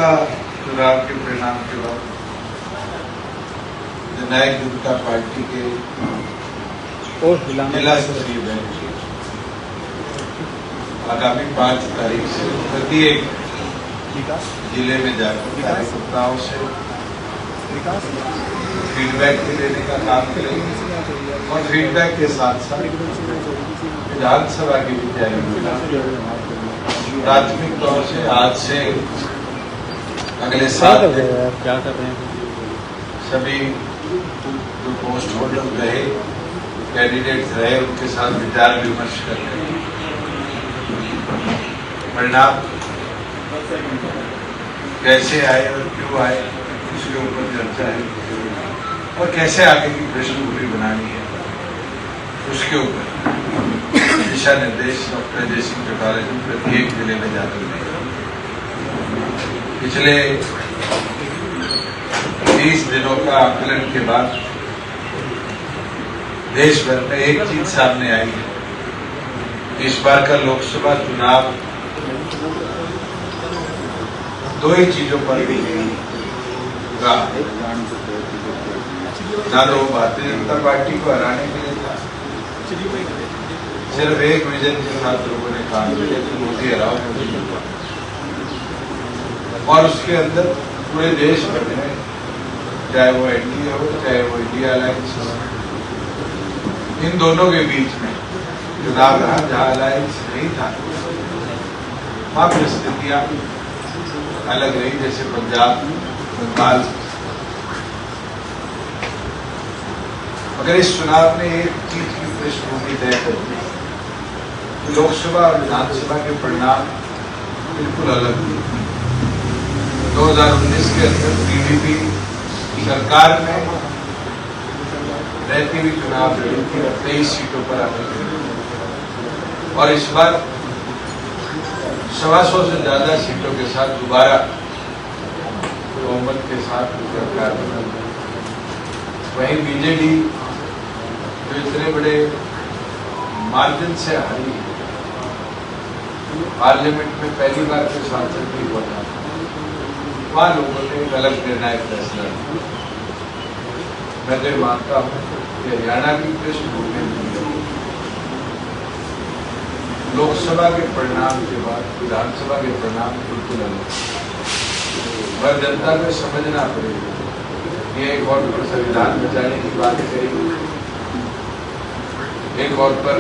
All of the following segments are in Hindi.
लोकसभा चुनाव के परिणाम के बाद जननायक जनता पार्टी के जिला स्तरीय बैंक आगामी 5 तारीख से प्रत्येक जिले में जाकर कार्यकर्ताओं से फीडबैक लेने का काम करेंगे और फीडबैक के साथ साथ विधानसभा की भी तैयारी प्राथमिक तौर से आज से अगले साल क्या कर रहे हैं सभी जो पोस्ट होल्डर रहे कैंडिडेट्स रहे उनके साथ विचार विमर्श करके परिणाम कैसे आए और क्यों आए उसके ऊपर चर्चा है और कैसे आगे की पृष्ठभूमि बनानी है उसके ऊपर दिशा निर्देश डॉक्टर अजय सिंह चौटाला जी प्रत्येक जिले में जाकर देंगे। पिछले 30 दिनों का आकलन के बाद देश भर में एक चीज सामने आई है। इस बार का लोकसभा चुनाव 2 ही चीजों पर रहा। ना तो भारतीय जनता पार्टी को हराने के लिए था, सिर्फ एक विजन के साथ लोगों ने काम किया कि मोदी हराओ मोदी हराओ, और उसके अंदर पूरे देश भर में चाहे वो एनडीए हो चाहे वो इंडिया अलायंस हो, इन दोनों के बीच में चुनाव रहा। जहां अलायंस नहीं था वहां परिस्थितियां अलग रही, जैसे पंजाब बंगाल। मगर इस चुनाव ने एक चीज की पृष्ठभूमि तय कर दी, लोकसभा और विधानसभा के परिणाम बिल्कुल अलग थे। 2019 के अंदर बीजेपी सरकार में रहती हुई चुनाव लड़ी थी और 23 सीटों पर आती थी, और इस बार 125 से ज्यादा सीटों के साथ दोबारा बहुमत के साथ सरकार बनी। वहीं बीजेडी जो इतने बड़े मार्जिन से हारी, पार्लियामेंट में पहली बार के सांसद भी बना, वहां लोगों ने एक अलग निर्णायक फैसला लिया। मैं तो मानता हूं कि हरियाणा की पृष्ठभूमि लोकसभा के परिणाम के बाद विधानसभा के परिणाम बिल्कुल अलग, पर जनता को समझना पड़ेगा। ये एक और पर संविधान बचाने की बात कही, एक और पर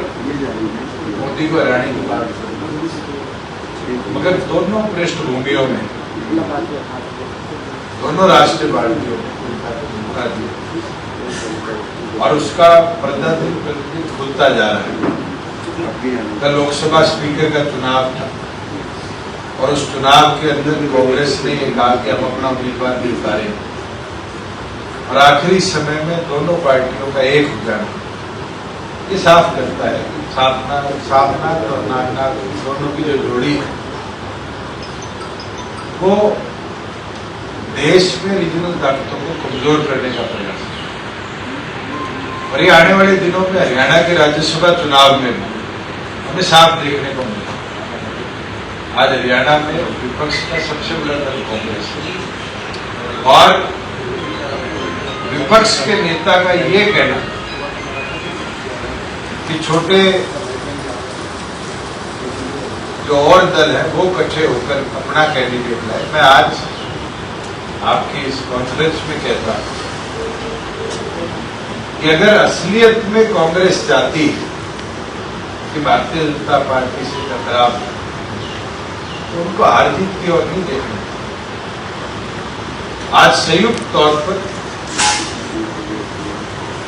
मोदी को हराने की बात कही, मगर दोनों पृष्ठभूमियों में दोनों राष्ट्रीय पार्टियों ने और उसका पर्दा दिन प्रतिदिन खुलता जा रहा है। कल लोकसभा स्पीकर का चुनाव था और उस चुनाव के अंदर कांग्रेस ने ये कहा कि हम अपना उम्मीदवार भी उतारे, और आखिरी समय में दोनों पार्टियों का एक हो जाना ये साफ करता है कि साफनाथ और नागनाथ दोनों की जो जोड़ी है वो देश में रीजनल ताकतों को कमजोर करने का प्रयास है। और ये आने वाले दिनों में हरियाणा के राज्यसभा चुनाव में भी हमें साफ देखने को मिला। आज हरियाणा में विपक्ष का सबसे बड़ा दल कांग्रेस है, और विपक्ष के नेता का ये कहना कि छोटे जो और दल है वो इकट्ठे होकर अपना कैंडिडेट लाए। मैं आज आपकी इस कॉन्फ्रेंस में कहता हूं कि अगर असलियत में कांग्रेस चाहती है कि भारतीय जनता पार्टी से टकराव, तो उनको हार जीत की ओर नहीं देखना। आज संयुक्त तौर पर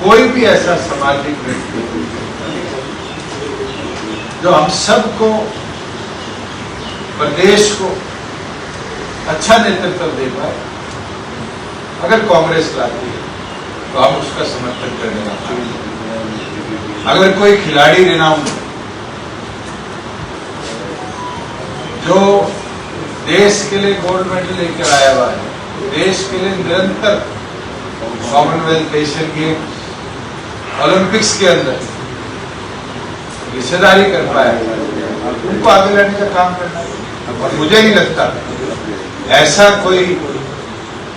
कोई भी ऐसा सामाजिक व्यक्ति जो हम सबको प्रदेश को अच्छा नेतृत्व दे पाए, अगर कांग्रेस लाती है तो हम उसका समर्थन करने वाले हैं। अगर कोई खिलाड़ी रिनाउंड जो देश के लिए गोल्ड मेडल लेकर आया हुआ है, देश के लिए निरंतर कॉमनवेल्थ एशियन गेम्स ओलंपिक्स के अंदर हिस्सेदारी कर पाया, उनको आगे लाने का काम करना है। और मुझे नहीं लगता ऐसा कोई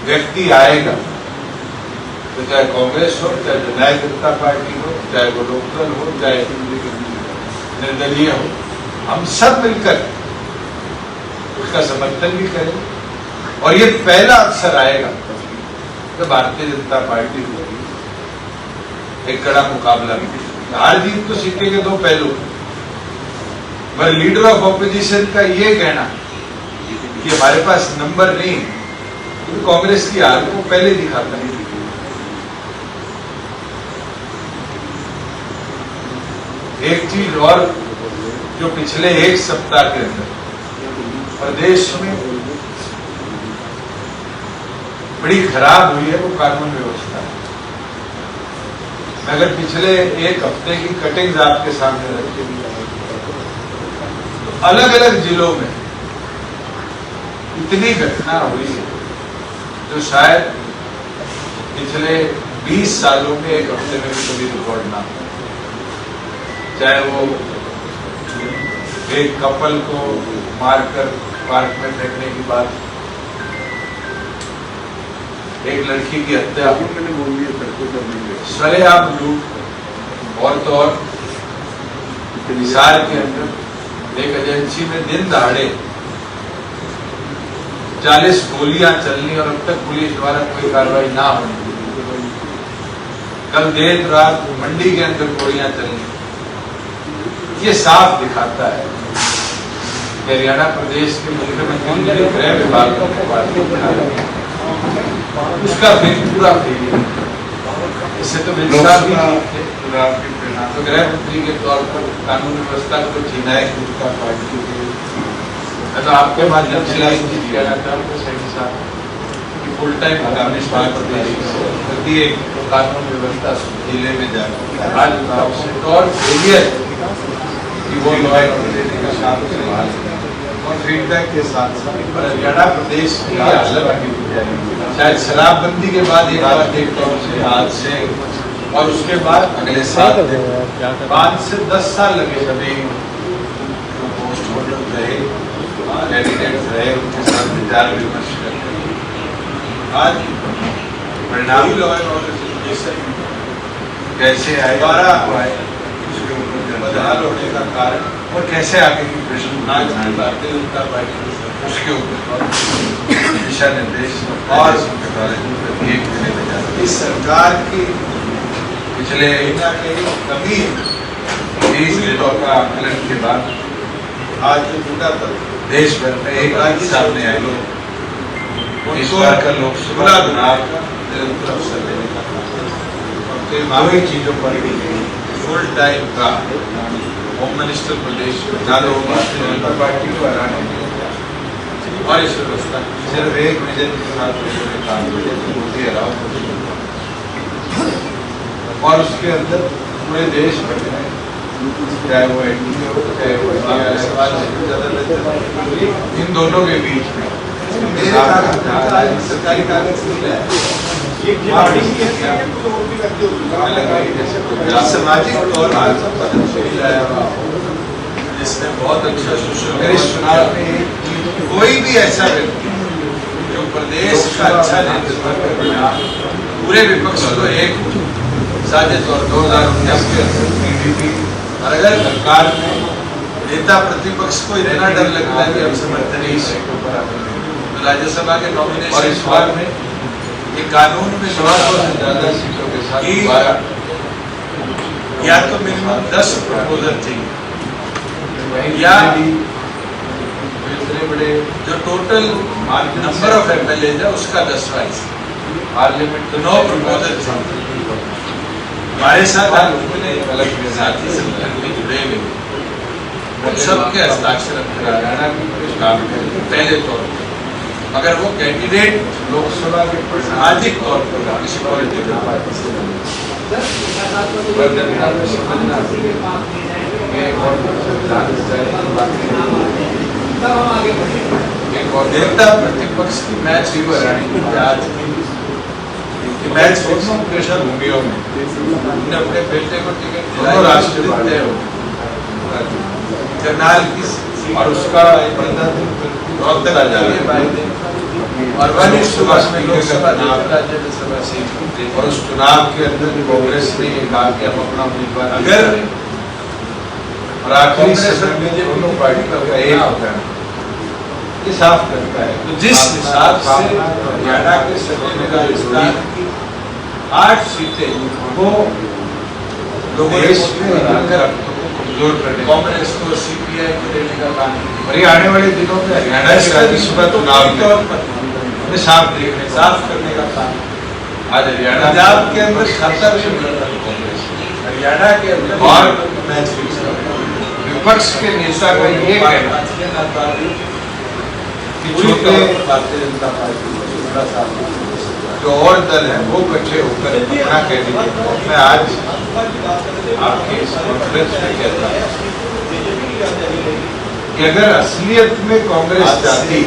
व्यक्ति आएगा तो चाहे कांग्रेस हो, चाहे जननायक जनता पार्टी हो, चाहे वो लोकदल हो, चाहे निर्दलीय हो, हम सब मिलकर उसका समर्थन भी करें। और ये पहला अवसर आएगा तो भारतीय जनता पार्टी को एक कड़ा मुकाबला भी। हार जीत तो सिक्के के दो पहलू, पर लीडर ऑफ ऑपोजिशन का ये कहना कि हमारे पास नंबर नहीं, तो कांग्रेस की हार को पहले दिखाता है। एक चीज और जो पिछले एक सप्ताह के अंदर प्रदेश में बड़ी खराब हुई है वो कानून व्यवस्था है। मैं अगर पिछले एक हफ्ते की कटिंग्स आपके सामने रखी तो अलग अलग जिलों में इतनी घटना हुई है जो शायद पिछले 20 सालों में एक हफ्ते में भी कभी रिकॉर्ड ना हो। चाहे वो एक कपल को मारकर पार्क में फेंकने की बात, एक लड़की की हत्या, सरेआम लूट, और तो और हिसार के अंदर एक एजेंसी में दिन दहाड़े 40 गोलियां चलनी और अब तक पुलिस द्वारा कोई कार्रवाई ना होनी। कल देर रात मंडी के अंदर गोलियां चलनी। ये साफ दिखाता है कि हरियाणा प्रदेश के मुख्यमंत्री ने गृह विभाग को उसका पूरा फेलियर। इससे तो गृह मंत्री के तौर पर कानून व्यवस्था को जीना है उसका पार्टी। मैं तो आपके माध्यम से कहना चाहूँगा कि फुल टाइम आगामी प्रत्येक कानून व्यवस्था जिले में जाए आज और फेलियर कि वो देने का काम और फीडबैक के साथ साथ हरियाणा प्रदेश की हालत शायद शराबबंदी के बाद एक बार देखता हूँ आज से, और उसके बाद अगले साल 5 से 10 साल लगे सभी जो पोस्ट होल्डर रहे, कैंडिडेट रहे, उनके साथ विचार विमर्श करते। आज परिणामी लॉ एंड ऑर्डर कैसे आए, दोबारा आए, उसके ऊपर बदहाल होने का कारण और कैसे आगे की प्रश्न भारतीय जनता पार्टी उसके ऊपर दिशा निर्देश और इस सरकार की पिछले कभी 20 दिनों का आकलन के बाद आज पूरा देश भर में एक राज्य सामने आए लोग इस बार का लोकसभा चुनाव का निरंतर अवसर देने का मामूली चीजों पर फुल टाइम का होम मिनिस्टर प्रदेश में ज्यादा भारतीय जनता पार्टी को हराने और इस व्यवस्था सिर्फ एक विजन के साथ काम मोदी हराओ और उसके अंदर पूरे देश भर में चाहे वो एनडीए हो चाहे वो इन दोनों के बीच में सरकारी कागज सामाजिक तौर जिसने बहुत अच्छा सोशल इस चुनाव में कोई भी ऐसा व्यक्ति जो प्रदेश का अच्छा नेतृत्व करना पूरे विपक्ष को एक साजिश और 2019 के बीजेपी और अगर सरकार में नेता प्रतिपक्ष को इतना डर लगता है कि हम समर्थन ही सीटों पर तो राज्यसभा के नॉमिनेशन और इस बार में ये कानून में 100 से ज्यादा सीटों के साथ दोबारा या तो मिनिमम 10 प्रपोजल चाहिए या इतने बड़े जो टोटल नंबर ऑफ एमएलए है उसका 10वां पार्लियामेंट तो 9 प्रपोजल चाहिए। हमारे साथ अपने अलग साथी संगठन में जुड़े हुए उन सबके हस्ताक्षर हरियाणा काम पहले तौर पर अगर वो कैंडिडेट लोकसभा के सामाजिक तौर पर किसी पॉलिटिकल पार्टी से नेता प्रतिपक्ष की मैच भी आज मैच कृष्ण भूमियों में उन्होंने अपने बेटे को टिकट दिलाया राष्ट्रीय करनाल की और उसका रोहतक और लोकसभा स्पीकर का चुनाव राज्यसभा सीट, और उस चुनाव के अंदर कांग्रेस ने ये कहा कि हम अपना उम्मीदवार अगर और आखिरी समय में दोनों पार्टियों का एक होता है, ये साफ करता है। तो जिस हिसाब से हरियाणा के सभी राजस्थान की 8 सीटें वो लोगों ने कमजोर करने, कांग्रेस को सीपीआई को देने का काम, और ये आने वाले दिनों में हरियाणा के राज्यसभा चुनाव में साफ करने का काम। आज हरियाणा पंजाब के अंदर 70% कांग्रेस, हरियाणा के अंदर, और विपक्ष के नेता का ये कहना कि छोटे भारतीय जनता पार्टी जो और दल है वो इकट्ठे होकर अपना कैंडिडेट, मैं आज आपके इस कॉन्फ्रेंस में कहता हूँ कि अगर असलियत में कांग्रेस चाहती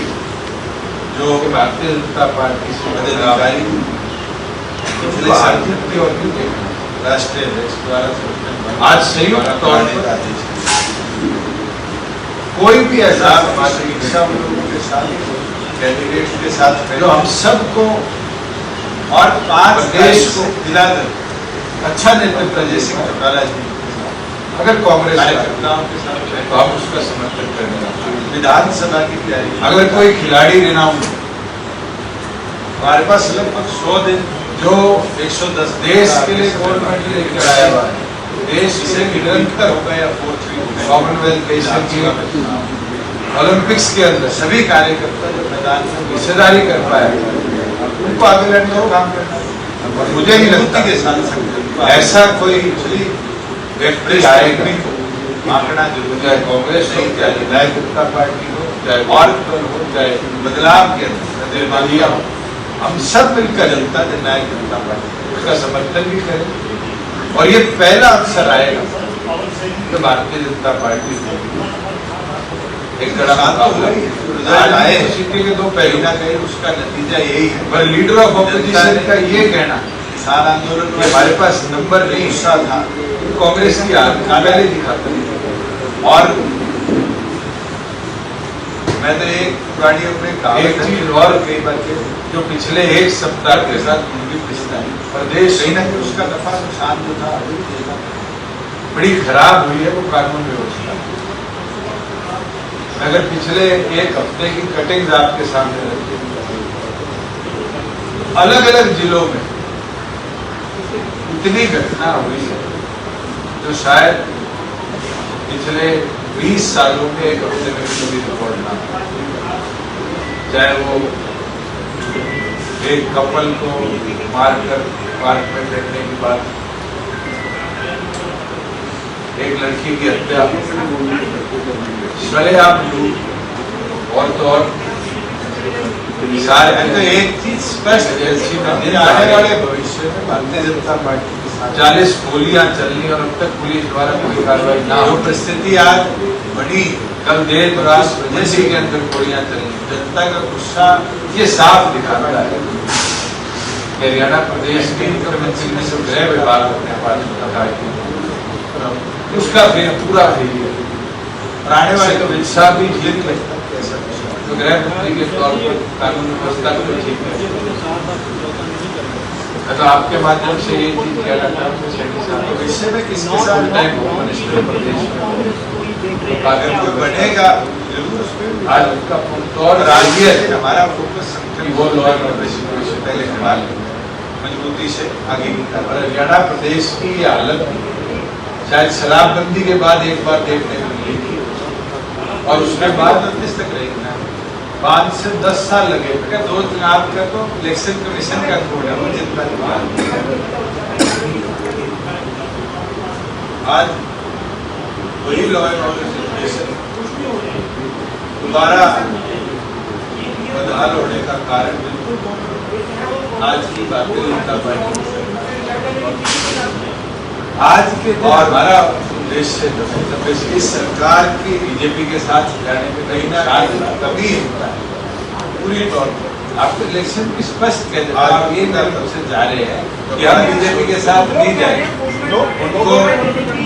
जो भारतीय जनता पार्टी से मददगारी राष्ट्रीय अध्यक्ष द्वारा आज संयुक्त तौर पर कोई भी ऐसा हमारी इच्छा लोगों के साथ कैंडिडेट के साथ जो हम सबको और 5 देश को दिलाकर अच्छा नेतृत्व जैसे चौटाला जी, अगर कांग्रेस कार्यकर्ताओं के साथ तो हम उसका समर्थन करेंगे। विधानसभा की तैयारी, अगर कोई खिलाड़ी रिनाउंड, हमारे पास लगभग 100 दिन जो 110 देश के लिए गवर्नमेंट लेकर आया हुआ है, देश से निरंतर हो गया, कॉमनवेल्थ ओलंपिक्स के अंदर सभी कार्यकर्ता जो मैदान में हिस्सेदारी कर पाए उनको आगे लड़ने का काम करना है। और मुझे नहीं लगता के साथ ऐसा कोई व्यक्ति आएगा, आंकड़ा जो चाहे कांग्रेस हो, चाहे न्याय जनता पार्टी हो, चाहे और दल हो, चाहे बदलाव के अंदर हो, हम सब मिलकर जनता न्याय जनता पार्टी उसका समर्थन भी करें। और ये पहला अवसर आएगा तो भारतीय जनता पार्टी एक आए सीटे के 2 पहलू ना कहीं, उसका नतीजा यही है। पर लीडर ऑफ ऑपोजिशन का ये कहना किसान आंदोलन में हमारे पास नंबर नहीं हिस्सा था, कांग्रेस की पहले दिखाता है। और मैं तो एक पुरानी एक चीज और कई बार जो पिछले 1 सप्ताह के साथ प्रदेश कहीं ना कहीं उसका दफा नुकसान जो था बड़ी खराब हुई है, वो कानून व्यवस्था। अगर पिछले 1 हफ्ते की कटिंग्स आपके सामने रखी, अलग अलग जिलों में इतनी घटना हुई है जो शायद पिछले 20 सालों में 1 हफ्ते में कभी रिकॉर्ड ना, चाहे वो एक कपल को मारकर पार्क में बैठने की बात, एक लड़की की हत्या, सरेआम लूट, और तो और सारे। तो एक चीज स्पष्ट है, आने वाले भविष्य में भारतीय जनता पार्टी के साथ 40 गोलियां चलनी और अब तक पुलिस द्वारा कोई कार्रवाई ना हो, परिस्थिति आज बड़ी, कल देर रात वजह के अंदर गोलियां चलनी, जनता का गुस्सा ये साफ दिखाता है कि हरियाणा प्रदेश के मुख्यमंत्री ने जो गृह विभाग अपने पास रखा है उसका पूरा फेलियर, और आने वाले तो वित्सा भी ठीक लगता है तो गृह मंत्री के तौर पर कानून व्यवस्था को ठीक है। तो आपके माध्यम से ये चीज कहना चाहूँ विषय में किसके साथ टाइम होम मिनिस्टर प्रदेश में अगर कोई बढ़ेगा आज उसका और राज्य हमारा फोकस वो लॉ एंड ऑर्डर से पहले हमारे मजबूती से आगे निकला। हरियाणा प्रदेश की ये हालत शायद शराबबंदी के बाद एक बार देखने को मिली, और उसके बाद 29 तक रहेगी ना, 5 से 10 साल लगे। 2 चुनाव का तो इलेक्शन कमीशन का कोड है, वो जितना आज वही लॉ एंड ऑर्डर सिचुएशन दोबारा बदहाल होने का कारण आज की भारतीय जनता पार्टी आज के और हमारा उद्देश्य इस सरकार की बीजेपी के साथ जाने में कहीं ना कभी होता है पूरी तौर पर। आपको इलेक्शन की स्पष्ट कह देते आप ये तरफ से जा रहे हैं कि हम बीजेपी के साथ नहीं जाएंगे, उनको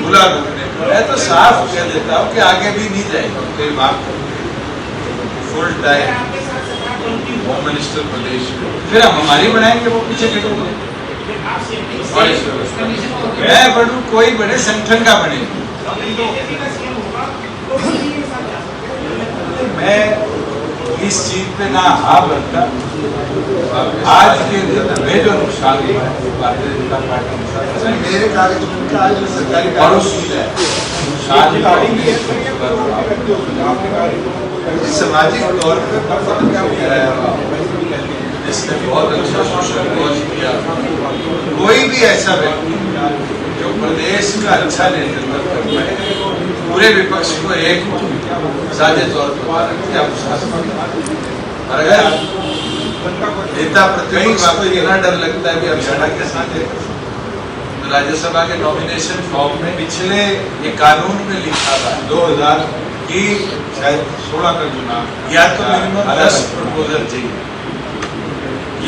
बुला करने, मैं तो साफ कह देता हूँ कि आगे भी नहीं जाएंगे, फुल टाइम होम मिनिस्टर प्रदेश में, फिर हम हमारी बनाएंगे, वो पीछे करेंगे। मैं बढ़ू, कोई बड़े संगठन का बने, मैं इस चीज पे ना हाँ बनता। आज के में जो नुकसान हुआ है भारतीय जनता पार्टी मेरे कागज का आज सरकारी और उस सामाजिक तौर पर जिसने बहुत अच्छा सोशल कॉज किया। कोई भी ऐसा व्यक्ति जो प्रदेश का अच्छा नेतृत्व कर पाए, पूरे विपक्ष को एक साझे तौर पर और अगर नेता प्रतिपक्ष को इतना डर लगता है कि अब हरियाणा के साथ तो राज्यसभा के नॉमिनेशन फॉर्म में पिछले ये कानून में लिखा था 2000 की शायद 16 का चुनाव, या तो मिनिमम 10 प्रपोजल चाहिए,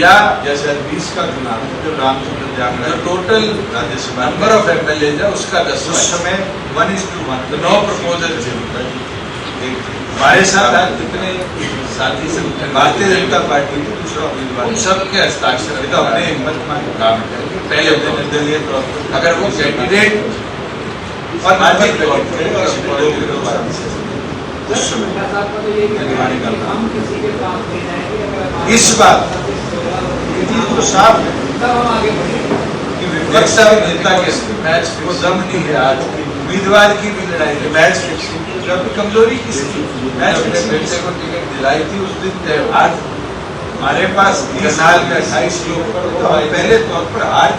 या जैसे 20 का चुनाव जो रामचंद्र जांगड़ा जो total Rajya Sabha number of MLA है उसका 10 उस समय 1:1 तो 9 प्रपोजल चाहिए। हमारे साथ आज जितने साथी संगठन भारतीय जनता पार्टी के दूसरा उम्मीदवार सबके हस्ताक्षर तो अपने हिम्मत में काम करेंगे। पहले निर्दलीय तौर पर अगर वो कैंडिडेट और सामाजिक तौर पर इस बात तो साफ है कि विपक्ष नेता के मैच वो दम नहीं है। आज उम्मीदवार की भी लड़ाई है, मैच फिक्सिंग कमजोरी किसकी, मैच बेटे को टिकट दिलाई थी उस दिन तय। आज हमारे पास 30 साल में 28 लोग पहले तौर पर हार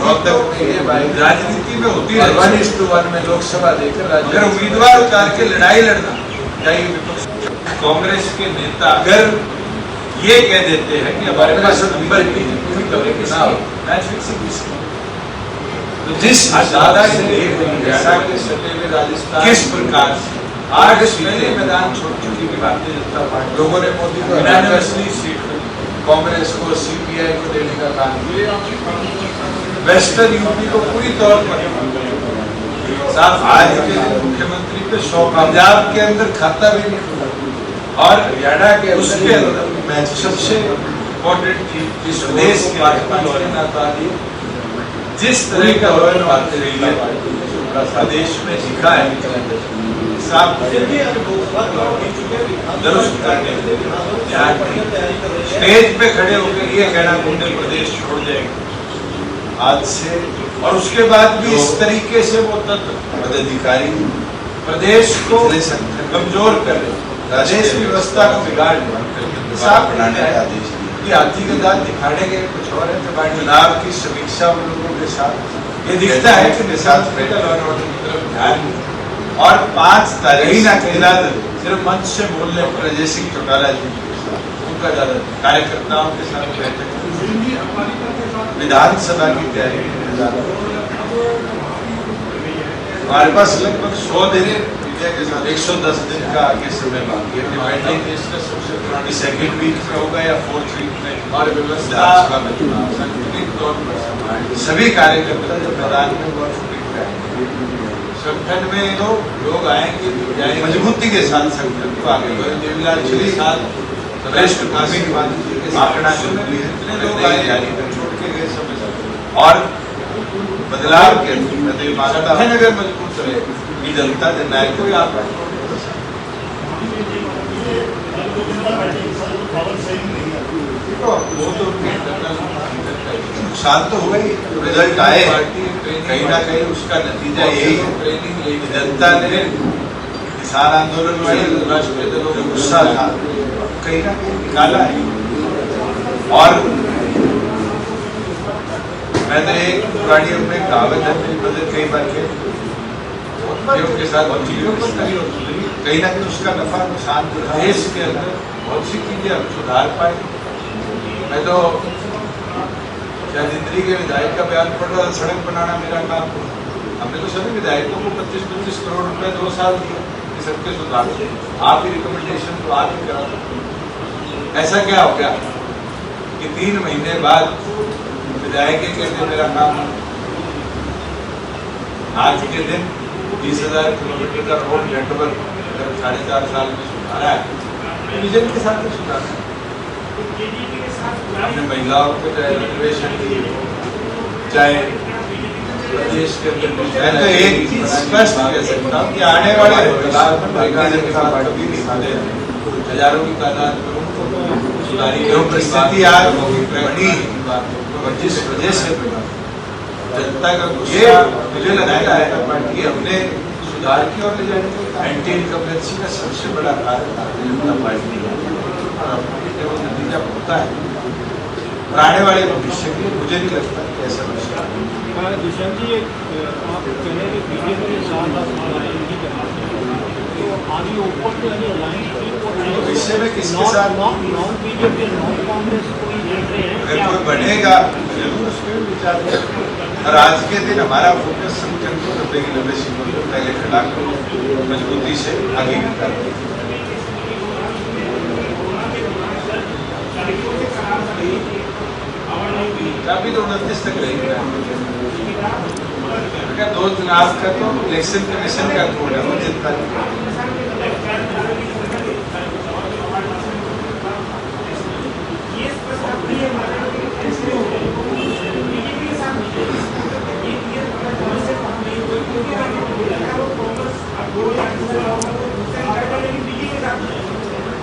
राजनीति में होती है 1:1 में लोकसभा देकर अगर उम्मीदवार उतार के लड़ाई लड़ना चाहिए विपक्ष। कांग्रेस के नेता अगर ये कह देते हैं कि हमारे पास नंबर की मैच फिक्सिंग तो जिस ज्यादा से राजस्थान किस प्रकार से 8 पहले मैदान छोड़ चुकी थी भारतीय जनता पार्टी, लोगों ने मोदी को 99 सीट कांग्रेस को सीपीआई को देने का काम किया। वेस्टर्न यूपी को पूरी तौर पर साफ आज के मुख्यमंत्री पे 100 पंजाब के अंदर खाता भी नहीं खुला और हरियाणा के उसके अंदर मैच सबसे इम्पोर्टेंट थी जिस देश के जिस तरह का प्रदेश में दिखा है स्टेज पे खड़े होकर ये कहना घूमने प्रदेश छोड़ जाएंगे आज से, और उसके बाद भी इस तरीके से वो तत्व पदाधिकारी प्रदेश को कमजोर कर रहे, प्रदेश व्यवस्था को बिगाड़ बनाने का आदेश दिया। हाथी के दांत दिखाने के कुछ और है। चुनाव की समीक्षा उन लोगों के साथ ये दिखता है कि ध्यान और 5 तारीख सिर्फ मंच से बोलने पर अजय सिंह चौटाला जी उनका ज्यादा कार्यकर्ताओं के साथ बैठक, विधानसभा की तैयारी हमारे पास लगभग 100 दिन के साथ 110 दिन का आगे समय बाकी है। सेकेंड वीक में होगा या 4th वीक में और विधानसभा में चुनाव सभी कार्यकर्ता जो मैदान में संगठन में तो लोग आएंगे मजबूती के साथ संगठन को आगे देवीलाल जी के साथ वरिष्ठ काशी आंकड़ा इतने लोग आए छोड़ के गए सब और बदलाव के संगठन अगर मजबूत रहे जनता जननायक कोई आप वो तो नुकसान तो हुआ ही, रिजल्ट आए कहीं ना कहीं उसका नतीजा यही है। जनता ने किसान आंदोलन वाले राष्ट्रीय दलों का गुस्सा था कहीं ना कहीं निकाला है। और मैं तो एक पुरानी अपने कहावत है कई बार के साथ कहीं ना कहीं उसका नफा नुकसान देश के अंदर बहुत सी चीजें हम सुधार पाए। मैं तो शायद के विधायक का बयान पढ़ रहा था, सड़क बनाना मेरा काम। हमने तो सभी विधायकों को 25-25 करोड़ रुपए 2 साल दिए कि सबके सुधार से आप ही रिकमेंडेशन तो आप ही करा। ऐसा क्या हो गया कि 3 महीने बाद विधायक कहते मेरा काम आज के दिन 20,000 किलोमीटर का रोड नेटवर्क 4.5 साल में सुधारा है, विजन के साथ सुधारा है। हमने महिलाओं को चाहे रिजर्वेशन दी, चाहे प्रदेश के अंदर मैं तो एक चीज स्पष्ट कह सकता हूँ कि आने वाले बदलाव में भारतीय जनता पार्टी कभी नहीं मिले। हजारों की तादाद में उनको सुधारी जो परिस्थिति आज बनी और जिस वजह से जनता का ये गुस्सा मुझे लगता है कि हमने सुधार की ओर ले जाने के एंटी इनकम्बेंसी का सबसे बड़ा कारण भारतीय जनता पार्टी है और अपने जब नतीजा होता है और आने वाले भविष्य के लिए मुझे नहीं लगता कि ऐसा मसला है। दुष्यंत जी, आप कह रहे हैं कि बीजेपी के साथ आप अलायंस नहीं करना चाहते, तो आगे ऊपर से यानी अलायंस विषय में किसके साथ नॉन बीजेपी नॉन कांग्रेस कोई देख रहे हैं अगर कोई बनेगा जरूर उस पर विचार करें। और आज के दिन हमारा फोकस संगठन को 90 की 90 सीटों को पहले खड़ा कर मजबूती से आगे की तरफ। अभी तो 29 तक रहेगी। दो चुनाव का तो इलेक्शन कमीशन का कोड है, वो जितना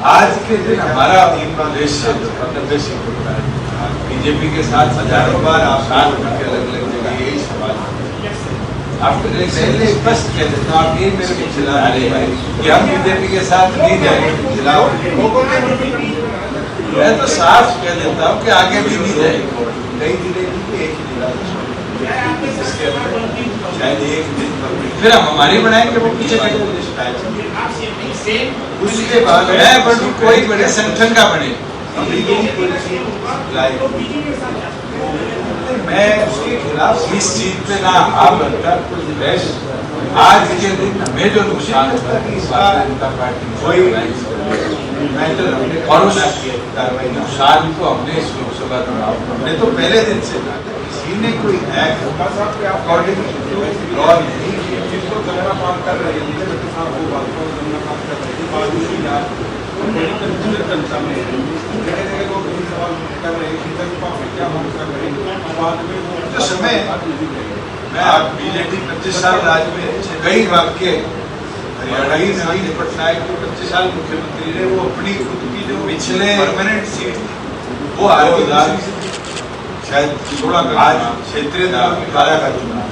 आज के दिन हमारा उद्देश्य 90 सीट होता है। बीजेपी के साथ हजारों बार आप साथ मिलकर अलग अलग जगह यही सवाल आपको पहले स्पष्ट कह देता हूँ, आप ये मेरे को चिल्ला रहे हैं कि हम बीजेपी के साथ नहीं जाएंगे, चिल्लाओ। मैं तो साफ कह देता हूँ कि आगे भी नहीं जाएंगे। कई जिले की एक ही जिला शायद एक दिन फिर हम हमारी बनाएंगे, वो पीछे उसके बाद मैं बढ़ू कोई बड़े संगठन का बने। मैं उसके खिलाफ इस चीज पे ना आप आज के दिन हमें जो नुकसान होता है इसका जनता पार्टी कोई और उस कार्रवाई नुकसान को हमने इस लोकसभा चुनाव हमने तो पहले दिन से किसी ने कोई अकॉर्डिंग लॉ नहीं किया जिसको जनता काम कर रही है समय मैं आप बीजेपी 25 साल राज में कई वाक्य हरियाणा की नवीन पटनायक जो 25 साल मुख्यमंत्री रहे, वो अपनी खुद की जो पिछले परमानेंट सीट वो शायद थोड़ा आज क्षेत्रीय द्वारा का चुनाव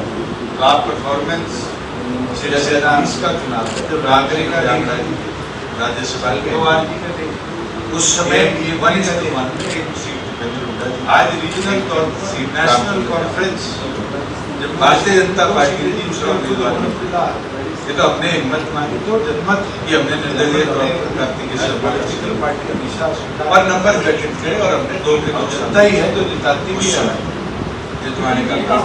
तो आप परफॉर्मेंस जैसे इसका चुनाव जो नागरिक राज्यसभा के उस समय ये 1:1 सीट आज रीजनल तौर पर नेशनल कॉन्फ्रेंस जब भारतीय जनता पार्टी ने दूसरा उम्मीदवार ये तो हमने हिम्मत मांगी तो जनमत की हमने निर्दलीय तौर पर कार्तिक पार्टी हमेशा और नंबर गठित करे और हमने 2 के 2 सत्ता ही है तो जिताती भी है जितवाने का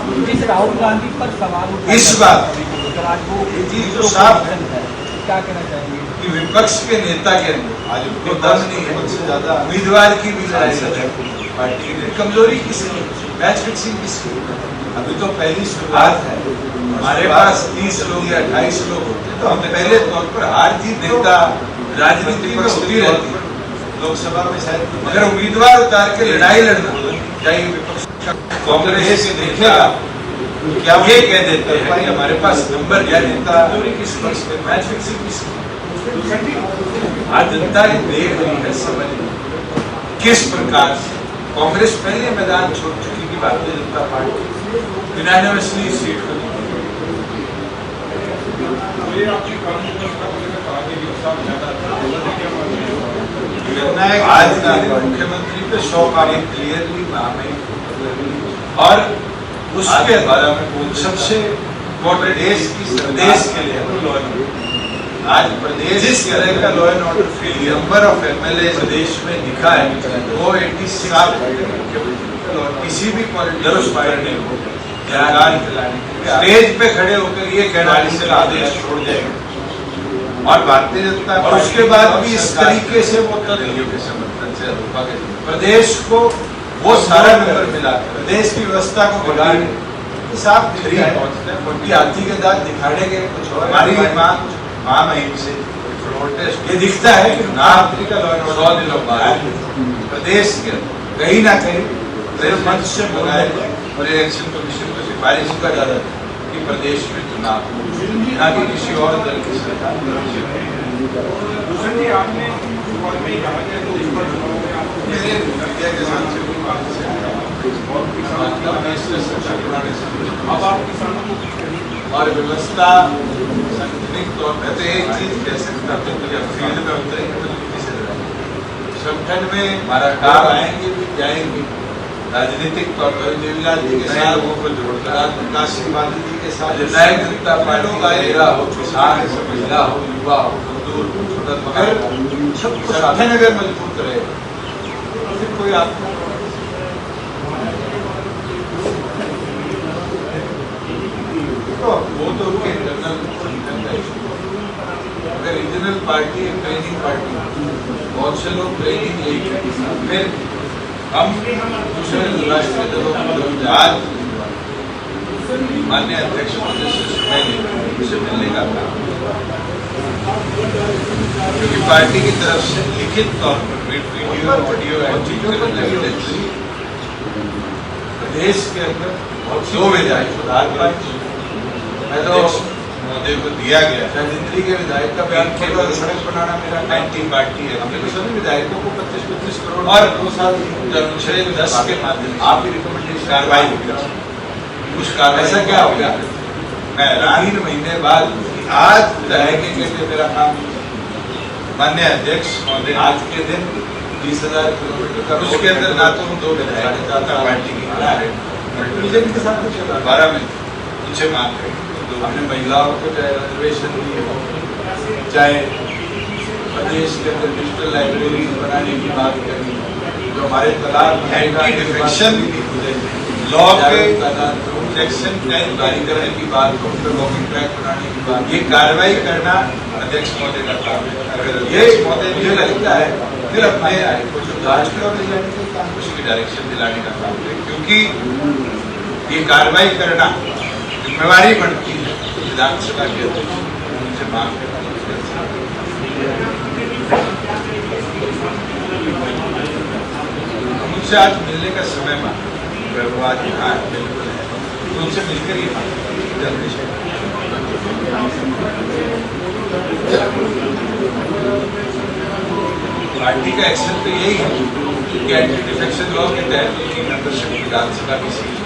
राहुल गांधी पर सवाल इस बात ये चीज तो साफ है क्या कहना चाहेंगे कि विपक्ष के नेता के अंदर आज उनको दम नहीं है, उससे ज्यादा उम्मीदवार की भी लड़ाई पार्टी की कमजोरी किसकी, मैच फिक्सिंग किसकी। अभी तो पहली शुरुआत है, हमारे पास 30 लोग या 28 लोग होते तो हम पहले तौर पर हार जीत नेता राजनीति में होती रहती है। लोकसभा में शायद अगर उम्मीदवार उतार के लड़ाई लड़ना चाहिए विपक्ष कांग्रेस से देखेगा क्या ये कह देते हैं कि हमारे पास नंबर या नेता किस पक्ष में मैच फिक्सिंग किसकी। आज जनता ये देख रही है, समझ किस प्रकार से कांग्रेस पहले मैदान छोड़ चुकी कि भारतीय जनता पार्टी 99 सीट को आज मुख्यमंत्री पे 100 काम क्लियरली और उसके बारे में सबसे देश के लिए आज प्रदेश जिस तरह का law and order failure number of MLA प्रदेश में दिखा है वो 87 किसी भी पॉलिटिकल पार्टी को स्टेज पे खड़े होकर ये कहना का आदेश छोड़ जाएगा और भारतीय जनता और उसके बाद भी इस तरीके से वो के समर्थन से प्रदेश को वो सारा नंबर मिला प्रदेश की व्यवस्था को बिगाड़ साफ हाथी के दांत दिखाने के कुछ हमारी माँ महीम से प्रोटेस्ट ये दिखता है कि चुनाव 100 दिनों बाद प्रदेश के कहीं ना कहीं प्रेस मंच से बुलाए और इलेक्शन कमीशन को सिफारिश कर रहा था कि प्रदेश में चुनाव हो, ना कि किसी और दल की सरकार। मेरे मीडिया के साथ से कोई बात से आया अब आप किसानों को और व्यवस्था संगठनिक तौर पर तो एक चीज कह सकता है तो जब फील्ड में उतरेंगे तो किसी संगठन में हमारा काम आएंगे भी जाएंगे राजनीतिक तौर पर देवीलाल जी के साथ लोगों को जोड़कर प्रकाश सिंह बादल जी के साथ जननायक जनता पार्टी का एरा हो, किसान हो, महिला हो, युवा हो, मजदूर संगठन अगर मजबूत रहे तो फिर कोई आपको तो वो तो उनके इंटरनल संगठन का इशू। अगर रीजनल पार्टी एक ट्रेनिंग पार्टी बहुत से लोग ट्रेनिंग लेके फिर हम दूसरे राष्ट्रीय दलों को आज माननीय अध्यक्ष से मिलने का काम, क्योंकि पार्टी की तरफ से लिखित तौर पर वीडियो ऑडियो प्रदेश के अंदर 2 विधायक सुधार मैं तो मोदी को दिया गया राजनीति के विधायक का बयान केवल सड़क बनाना मेरा एंटी पार्टी है। हमने तो सभी विधायकों को 25-25 करोड़ और 2 साल अनुच्छेद 10 के माध्यम आप ही रिकमेंडेशन कार्रवाई उस कार्रवाई ऐसा क्या हो गया। मैं 3 महीने बाद आज विधायक के मेरा काम माननीय अध्यक्ष महोदय आज के दिन 20,000 किलोमीटर का उसके अंदर ना तो 2 विधायक चाहता पार्टी की बीजेपी के साथ 12 में मुझे मांग रहे हमने महिलाओं को चाहे रिजर्वेशन दी हो, चाहे प्रदेश के अंदर डिजिटल लाइब्रेरी बनाने की बात करी, जो हमारे तालाब एंटी डिफेक्शन लॉ के सेक्शन 10 जारी करने की बात हो, उन पर वॉकिंग ट्रैक बनाने की बात, ये कार्रवाई करना अध्यक्ष महोदय का काम है। अगर ये महोदय मुझे लगता है फिर अपने कुछ जांच की ओर ले जाने के काम उसकी डायरेक्शन दिलाने का काम है, क्योंकि ये कार्रवाई करना जिम्मेवारी बढ़ती है विधानसभा के अध्यक्ष उनसे मांग उनसे आज मिलने का समय मांगा वो आज यहाँ बिल्कुल है तो उनसे मिलकर ये पार्टी का एक्शन तो यही है कि एंटी डिफेक्शन लॉ के तहत उनकी मेंबरशिप विधानसभा की सीट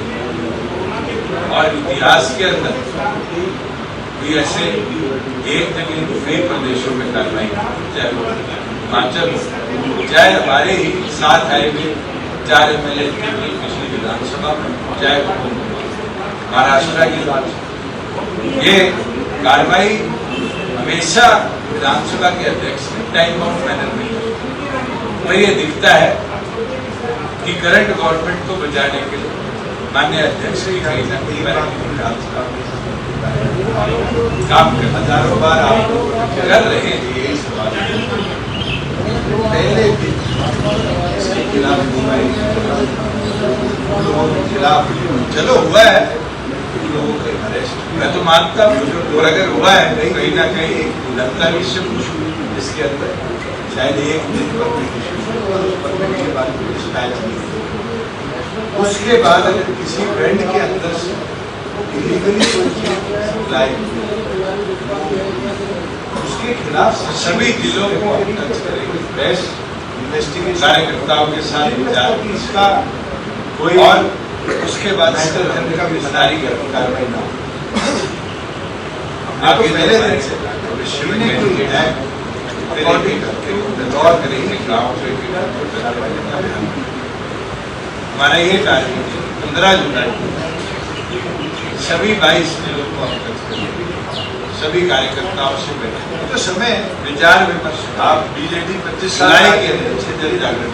और इतिहास के अंदर भी ऐसे एक जगह कई प्रदेशों में कार्रवाई चाहे हिमाचल हो, चाहे हमारे ही 7 हाईवे 4 MLA पिछली विधानसभा में, चाहे महाराष्ट्र की बात, ये कार्रवाई हमेशा विधानसभा के अध्यक्ष ने टाइम आउट मैनर में की। तो ये दिखता है कि करंट गवर्नमेंट को बचाने के लिए माननीय अध्यक्ष की कहीं ना कहीं काम कर हजारों बार आप कर रहे हैं यही सवाल पहले दिन इसके खिलाफ लोगों के खिलाफ चलो हुआ है लोगों के अरेस्ट मैं तो मानता हूँ और अगर हुआ है कहीं ना कहीं एक जनता विषय जिसके अंदर शायद एक दिन उसके बाद अगर किसी ब्रांड के अंदर से इलीगली कोई सप्लाई उसके खिलाफ सभी जिलों को टच करेंगे प्रेस इन्वेस्टिगेशन कार्यकर्ताओं के साथ विचार इसका कोई और उसके बाद का विस्तारी कार्रवाई ना आप पहले दिन से दौर करेंगे गाँव से हमारा ये टारगेट 15 जुलाई सभी 22 जिलों को हम टच करेंगे सभी कार्यकर्ताओं से बैठे तो समय विचार विमर्श आप बीजेडी 25 साल के अंदर जल जागरण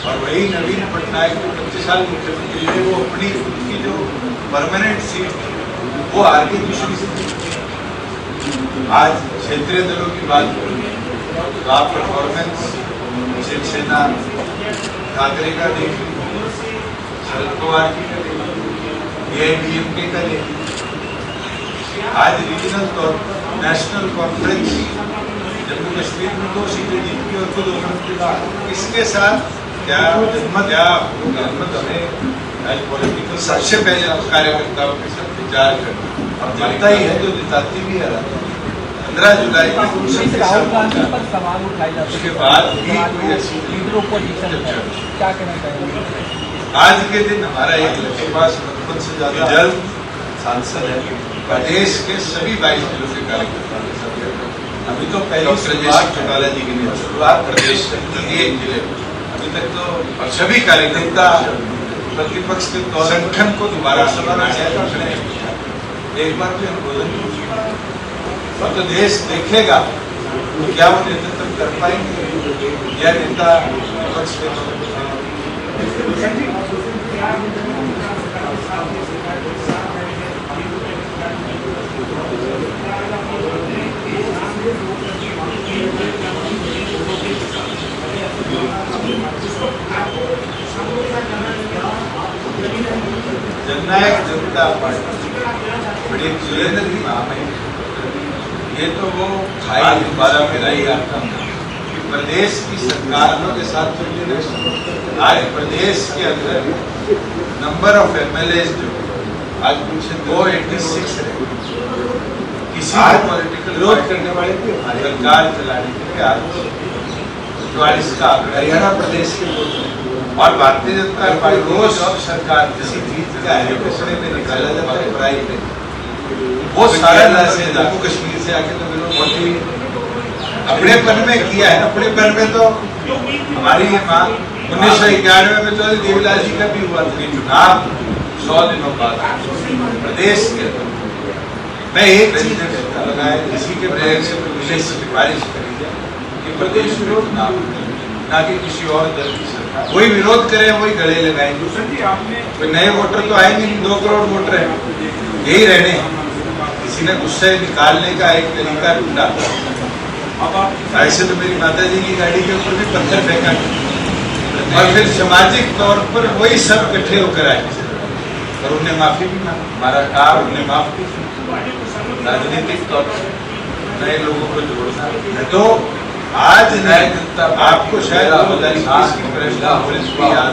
और वही नवीन पटनायक जो 25 साल मुख्यमंत्री थे वो अपनी उनकी जो परमानेंट सीट थी वो आगे दूसरी सीट आज क्षेत्रीय दलों की बात करें तो आप परफॉर्मेंस शिवसेना ठाकरे का देख शरद पवार की का AIDMK का देख आज रीजनल तौर नेशनल कॉन्फ्रेंस जम्मू कश्मीर में 2 सीटें जीती और खुद इसके साथ क्या जनमत हमें एज पॉलिटिकल सबसे पहले कार्यकर्ताओं के साथ विचार करना और जनता ही है जो जिताती भी है 15 जुलाई को राहुल गांधी पर सवाल उठाए जाते हैं, उसके बाद भी कोई ऐसी लीडर ओपोजिशन है, क्या कहना चाहेंगे? आज के दिन हमारा एक लक्ष्य पास 55 से ज्यादा जल्द सांसद है प्रदेश के सभी 22 जिलों के कार्यकर्ता के साथ। अभी तो पहले प्रदेश चौटाला जी की शुरुआत प्रदेश से 1 जिले अभी तक तो और सभी कार्यकर्ता प्रतिपक्ष के तौर संगठन को दोबारा बनाया एक बार भी अनुमोदन और तो देश देखेगा तो क्या वो नेतृत्व कर पाएंगे या नेता विपक्ष के तौर पर जननायक जनता पार्टी बड़ी सुरेंद्र की नाम है। ये तो वो खाई दोबारा मिलाई आता कि प्रदेश की सरकारों के साथ चलते आज प्रदेश के अंदर नंबर ऑफ एमएलए जो आज कुछ 286 है किसी पॉलिटिकल विरोध करने वाले थे सरकार चलाने के लिए आज 44 का हरियाणा प्रदेश के लोग और भारतीय जनता पार्टी रोज अब सरकार किसी चीज का एलोकेशन में निकाला जाता है पढ़ाई में वो सारा से जम्मू कश्मीर से आके तो मोदी अपने पन में किया है। अपने पन में तो हमारी ये माँ 1991 में तो देवीलाल जी का भी हुआ था चुनाव 100 दिनों बाद प्रदेश के मैं एक चीज लगाया इसी के प्रयास से विशेष सिफारिश करी जाए कि प्रदेश विरोध ना कि किसी और दल की सरकार कोई विरोध करे वही गले लगाएंगे। कोई नए वोटर तो आएंगे नहीं 2 करोड़ वोटर है यही रहने किसी ने गुस्से निकालने का एक तरीका ढूंढा। ऐसे तो मेरी माता जी की गाड़ी के ऊपर भी पत्थर फेंका और फिर सामाजिक तौर पर वही सब इकट्ठे होकर आए और उन्हें माफी भी मांगी हमारा काम उन्हें माफ की राजनीतिक तौर पर नए लोगों को जोड़ना तो आज नए जनता आपको शायद 2021 की प्रेस याद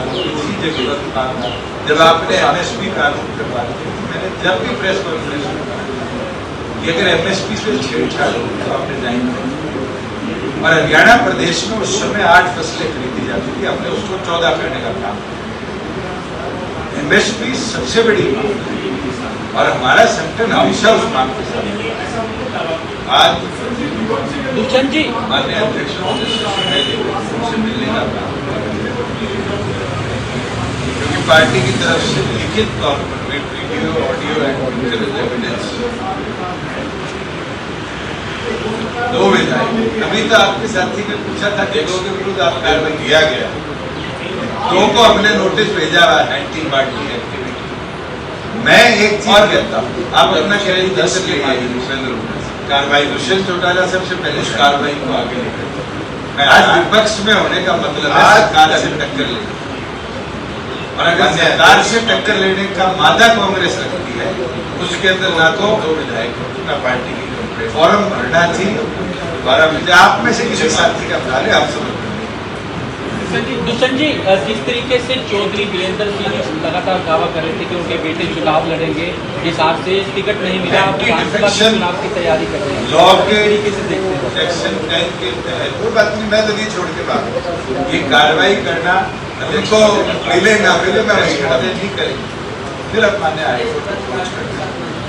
हो इसी जगह जब आपने एमएसपी कानून करवा दिया मैंने जब भी प्रेस कॉन्फ्रेंस में कि अगर एमएसपी से छेड़छाड़ होगी तो आपने जाएंगे और हरियाणा प्रदेश में उस समय 8 फसलें खरीदी जाती थी हमने उसको 14 करने का काम एमएसपी सबसे बड़ी मांग और हमारा संगठन हमेशा उस मांग के साथ आज दुष्यंत जी माननीय अध्यक्ष से मिलने का काम क्योंकि पार्टी की तरफ से लिखित तौर पर वीडियो ऑडियो एविडेंस 2 विधायक अभी तो आपके साथी ने पूछा था कि 2 के विरुद्ध आप कार्रवाई किया गया 2 को हमने नोटिस भेजा हुआ 19 पार्टी एक्टिविटी। मैं एक चीज कहता हूँ आप अपना शरीर 10 ले कार्रवाई दुष्यंत चौटाला सबसे पहले उस कार्रवाई को आगे लेकर मैं आज विपक्ष में होने का मतलब है सरकार से टक्कर लेना और अगर सरकार से टक्कर लेने का मादा कांग्रेस रखती है उसके अंदर ना तो 2 विधायक ना पार्टी की फॉर्म भरना थी 12 बजे आप में से किसी साथी का बता रहे आप समझ दुष्यंत जी जिस तरीके से चौधरी वीरेंद्र सिंह लगातार दावा कर रहे थे कि उनके बेटे चुनाव लड़ेंगे हिसाब से टिकट नहीं मिला विधानसभा चुनाव की तैयारी कर रहे हैं लॉ के तरीके से देखते हैं सेक्शन 10 के तहत कोई बात नहीं मैं तो नहीं छोड़ के बात ये कार्रवाई करना देखो मिले ना मिले मैं नहीं करेंगे फिर अब मान्य आएगा